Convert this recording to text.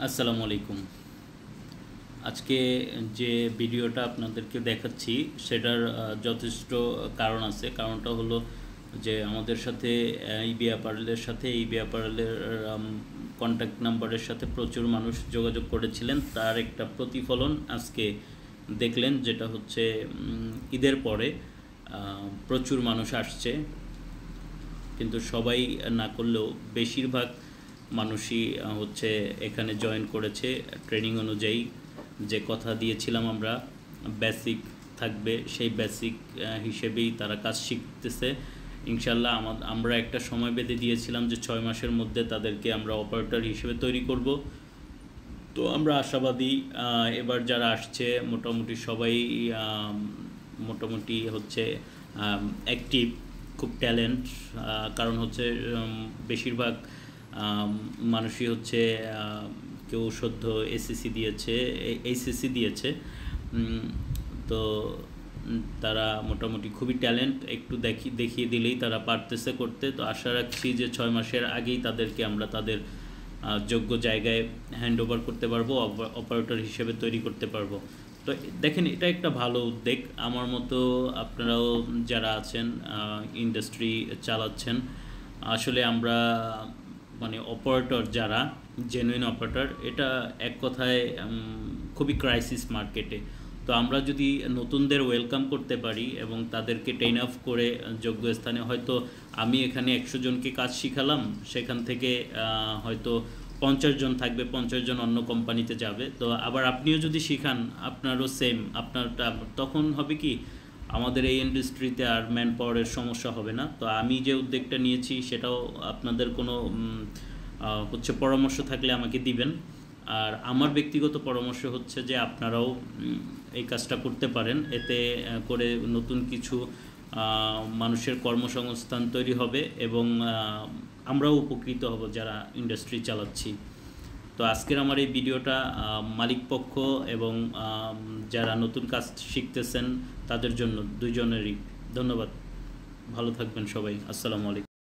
আসসালামু আলাইকুম। আজকে যে ভিডিওটা আপনাদেরকে দেখাচ্ছি সেটার যথেষ্ট কারণ আছে। কারণটা হলো যে আমাদের সাথে ইবি অ্যাপারেলের সাথে ইবি অ্যাপারেলের কন্ট্যাক্ট নাম্বারের সাথে প্রচুর মানুষ যোগাযোগ করেছিলেন, তার একটা প্রতিফলন আজকে দেখলেন, যেটা হচ্ছে ঈদের পরে প্রচুর মানুষ আসছে, কিন্তু সবাই না করলেও বেশিরভাগ মানুষই হচ্ছে এখানে জয়েন করেছে ট্রেনিং অনুযায়ী। যে কথা দিয়েছিলাম আমরা বেসিক থাকবে, সেই বেসিক হিসেবেই তারা কাজ শিখতেছে ইনশাল্লাহ। আমরা একটা সময় বেঁধে দিয়েছিলাম যে 6 মাসের মধ্যে তাদেরকে আমরা অপারেটর হিসেবে তৈরি করব। তো আমরা আশাবাদী এবার যারা আসছে মোটামুটি সবাই মোটামুটি হচ্ছে অ্যাক্টিভ, খুব ট্যালেন্ট। কারণ হচ্ছে বেশিরভাগ মানুষই হচ্ছে কেউ সদ্য এসএসসি দিয়েছে, এইচএসসি দিয়েছে। তো তারা মোটামুটি খুবই ট্যালেন্ট, একটু দেখিয়ে দিলেই তারা পারতেছে করতে। তো আশা রাখছি যে 6 মাসের আগেই তাদেরকে আমরা তাদের যোগ্য জায়গায় হ্যান্ড ওভার করতে পারবো, অপারেটর হিসেবে তৈরি করতে পারবো। তো দেখেন, এটা একটা ভালো উদ্যোগ। আমার মতো আপনারাও যারা আছেন ইন্ডাস্ট্রি চালাচ্ছেন, আসলে আমরা মানে অপারেটর যারা জেনুইন অপারেটর, এটা এক কথায় খুবই ক্রাইসিস মার্কেটে। তো আমরা যদি নতুনদের ওয়েলকাম করতে পারি এবং তাদেরকে ট্রেন আপ করে যোগ্য স্থানে, হয়তো আমি এখানে 100 জনকে কাজ শিখালাম, সেখান থেকে হয়তো 50 জন থাকবে, 50 জন অন্য কোম্পানিতে যাবে। তো আবার আপনিও যদি শিখান, আপনারও সেম, আপনারটা তখন হবে কি, আমাদের এই ইন্ডাস্ট্রিতে আর ম্যান পাওয়ারের সমস্যা হবে না। তো আমি যে উদ্যোগটা নিয়েছি সেটাও আপনাদের কোনো হচ্ছে পরামর্শ থাকলে আমাকে দিবেন। আর আমার ব্যক্তিগত পরামর্শ হচ্ছে যে আপনারাও এই কাজটা করতে পারেন, এতে করে নতুন কিছু মানুষের কর্মসংস্থান তৈরি হবে এবং আমরাও উপকৃত হব যারা ইন্ডাস্ট্রি চালাচ্ছি। তো আজকের আমার এই ভিডিওটা মালিকপক্ষ এবং যারা নতুন কাজ শিখতেছেন তাদের জন্য, দুইজনেরই ধন্যবাদ। ভালো থাকবেন সবাই। আসসালামু আলাইকুম।